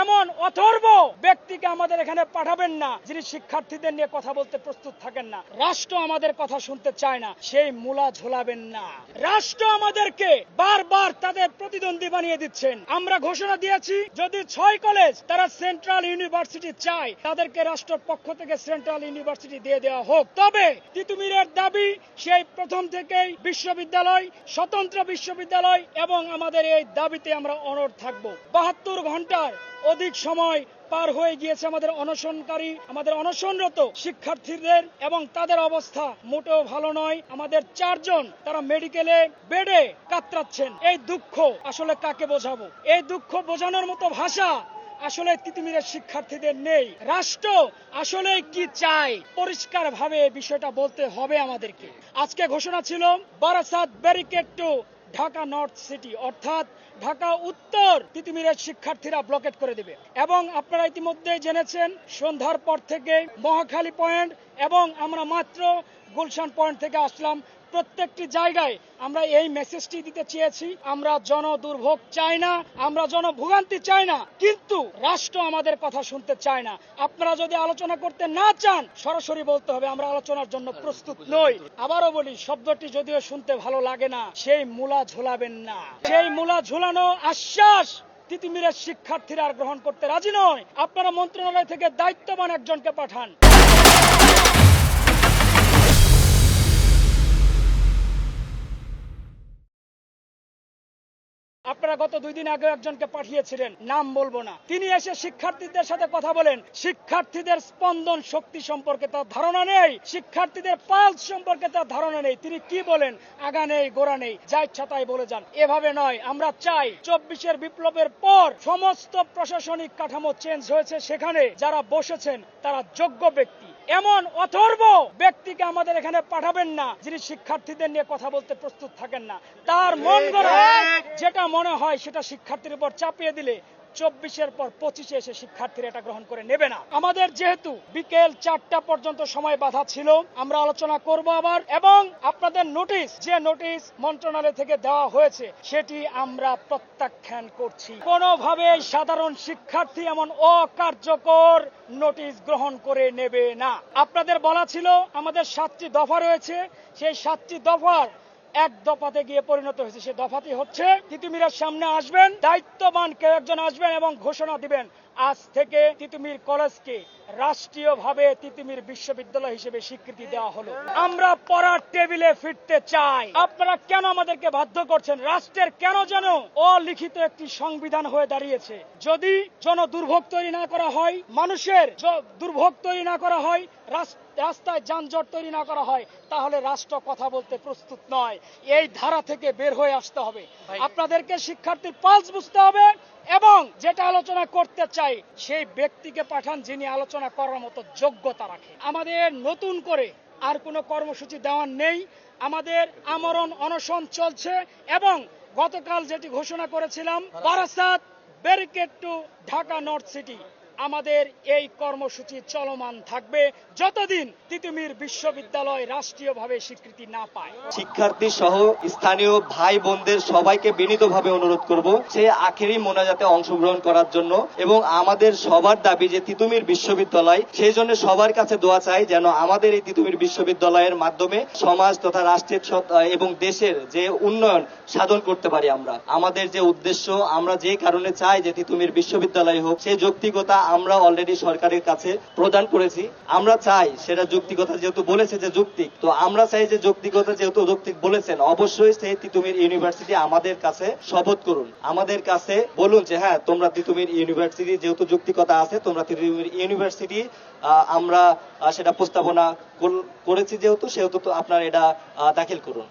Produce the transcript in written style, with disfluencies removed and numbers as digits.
এমন অথর্ব ব্যক্তিকে আমাদের এখানে পাঠাবেন না যিনি শিক্ষার্থীদের নিয়ে কথা বলতে প্রস্তুত থাকেন না। রাষ্ট্র আমাদের কথা শুনতে চায় না, সেই মূলা ঝোলাবেন না। রাষ্ট্র আমাদেরকে বারবার তাদের প্রতিদ্বন্দ্বী বানিয়ে দিচ্ছেন। আমরা ঘোষণা দিয়েছি যদি 6 কলেজ তারা সেন্ট্রাল ইউনিভার্সিটি চায় তাদেরকে রাষ্ট্রের পক্ষ থেকে সেন্ট্রাল ইউনিভার্সিটি দিয়ে দেওয়া হোক। তবে তিতুমিরের দাবি সেই প্রথম থেকেই বিশ্ববিদ্যালয়, স্বতন্ত্র বিশ্ববিদ্যালয়, এবং আমাদের এই দাবিতে আমরা অনড় থাকব। 72 ঘন্টার অধিক সময় পার হয়ে গিয়েছে আমাদের অনশনরত শিক্ষার্থীদের, এবং তাদের অবস্থা মোটেও ভালো নয়। আমাদের 4 জন তারা মেডিকেলে বেডে কাতরাচ্ছেন। এই দুঃখ আসলে কাকে বোঝাবো? এই দুঃখ বোঝানোর মতো ভাষা আসলে তিতুমিরের শিক্ষার্থীদের নেই। রাষ্ট্র আসলে কি চায় পরিষ্কার ভাবে এই বিষয়টা বলতে হবে আমাদেরকে। আজকে ঘোষণা ছিল Barasat barricade two Dhaka north city, অর্থাৎ ঢাকা উত্তর তিতুমিরের শিক্ষার্থীরা ব্লকেট করে দেবে। এবং আপনারা ইতিমধ্যে জেনেছেন সন্ধ্যার পর থেকে মহাখালী পয়েন্ট এবং আমরা মাত্র গুলশান পয়েন্ট থেকে আসলাম, প্রত্যেকটি জায়গায় আমরা এই মেসেজটি দিতে চেয়েছি, আমরা জনদুর্ভোগ চাই না, আমরা জনভোগান্তি চাই না, কিন্তু রাষ্ট্র আমাদের কথা শুনতে চায় না। আপনারা যদি আলোচনা করতে না চান সরাসরি বলতে হবে আমরা আলোচনার জন্য প্রস্তুত নই। আবারও বলি, শব্দটি যদিও শুনতে ভালো লাগে না, সেই মূলা ঝোলাবেন না। সেই মূলা ঝোলানো আশ্বাস তিতুমিরের শিক্ষার্থীরা আর গ্রহণ করতে রাজি নয়। আপনারা মন্ত্রণালয় থেকে দায়িত্ববান একজনকে পাঠান। আপনারা গত 2 দিন আগে একজনকে পাঠিয়েছিলেন, নাম বলবো না। তিনি এসে শিক্ষার্থীদের সাথে কথা বলেন। শিক্ষার্থীদের স্পন্দন শক্তি সম্পর্কে তার ধারণা নেই, শিক্ষার্থীদের পালস সম্পর্কে তার ধারণা নেই। তিনি কি বলেন? আগা নেই গোড়া নেই, যা ইচ্ছা তাই বলে যান। এভাবে নয়। আমরা চাই 24-এর বিপ্লবের পর সমস্ত প্রশাসনিক কাঠামো চেঞ্জ হয়েছে, সেখানে যারা বসেছেন তারা যোগ্য ব্যক্তি। এমন অথর্ব ব্যক্তিকে আমাদের এখানে পাঠাবেন না যিনি শিক্ষার্থীদের নিয়ে কথা বলতে প্রস্তুত থাকেন না। তার মন গড়া যেটা মনে হয় সেটা শিক্ষার্থীর উপর চাপিয়ে দিলে 24-এর পর 25-এ এসে শিক্ষার্থীরা এটা গ্রহণ করে নেবে না। আমাদের যেহেতু বিকেল 4টা পর্যন্ত সময় বাধা ছিল, আমরা আলোচনা করব আবার, এবং আপনাদের যে নোটিশ মন্ত্রণালয় থেকে দেওয়া হয়েছে সেটি আমরা প্রত্যাখ্যান করছি। কোনোভাবে সাধারণ শিক্ষার্থী এমন অকার্যকর নোটিশ গ্রহণ করে নেবে না। আপনাদের বলা ছিল আমাদের 7টি দফা রয়েছে, সেই 7টি দফার এক দফাতে গিয়ে পরিণত হয়েছে। সে দফাটি হচ্ছে তিতুমিরের সামনে আসবেন, দায়িত্ববান কেউ একজন আসবেন এবং ঘোষণা দিবেন আজ থেকে তিতুমির কলেজকে রাষ্ট্রীয়ভাবে তিতুমির বিশ্ববিদ্যালয় হিসেবে স্বীকৃতি দেওয়া হলো। আমরা পড়ার টেবিলে ফিরতে চাই। আপনারা কেন আমাদেরকে বাধ্য করছেন? রাষ্ট্রের কেন যেন অলিখিত একটি সংবিধান হয়ে দাঁড়িয়েছে। যদি জনদুর্ভোগ তৈরি না করা হয়, মানুষের দুর্ভোগ তৈরি না করা হয়, রাস্তায় যানজট তৈরি না করা হয়, তাহলে রাষ্ট্র কথা বলতে প্রস্তুত নয়। এই ধারা থেকে বের হয়ে আসতে হবে। আপনাদেরকে শিক্ষার্থীর পালস বুঝতে হবে, এবং যেটা আলোচনা করতে চাই সেই ব্যক্তিকে পাঠান যিনি আলোচনা করার মতো যোগ্যতা রাখে। আমাদের নতুন করে আর কোনো কর্মসূচি দেওয়ার নেই। আমাদের আমরণ অনশন চলছে, এবং গতকাল যেটি ঘোষণা করেছিলাম Barasat barricade two Dhaka north city, আমাদের এই কর্মসূচি চলমান থাকবে যতদিন তিতুমির বিশ্ববিদ্যালয় রাষ্ট্রীয়ভাবে স্বীকৃতি না পায়। শিক্ষার্থী সহ স্থানীয় ভাই বোনদের সবাইকে বিনীতভাবে অনুরোধ করব সে আখেরি মোনাজাতে অংশগ্রহণ করার জন্য, এবং আমাদের সবার দাবি যে তিতুমির বিশ্ববিদ্যালয়, সেই জন্য সবার কাছে দোয়া চাই যেন আমাদের এই তিতুমির বিশ্ববিদ্যালয়ের মাধ্যমে সমাজ তথা রাষ্ট্রের এবং দেশের যে উন্নয়ন সাধন করতে পারি। আমাদের যে উদ্দেশ্য, আমরা যে কারণে চাই যে তিতুমির বিশ্ববিদ্যালয় হোক, সেই যৌক্তিকতা আমরা অলরেডি সরকারের কাছে প্রদান করেছি। আমরা চাই সেটা যৌক্তিকতা যেহেতু বলেছে যে যৌক্তিক, তো আমরা চাই যে যৌক্তিকতা যেহেতু যৌক্তিক বলেছেন, অবশ্যই সেই তিতুমির ইউনিভার্সিটি আমাদের কাছে শপথ করুন, আমাদের কাছে বলুন যে হ্যাঁ তোমরা তিতুমির ইউনিভার্সিটি যেহেতু যৌক্তিকতা আছে, তোমরা তিতুমির ইউনিভার্সিটি আমরা সেটা প্রস্তাবনা করেছি যেহেতু, সেহেতু তো আপনারা এটা দাখিল করুন।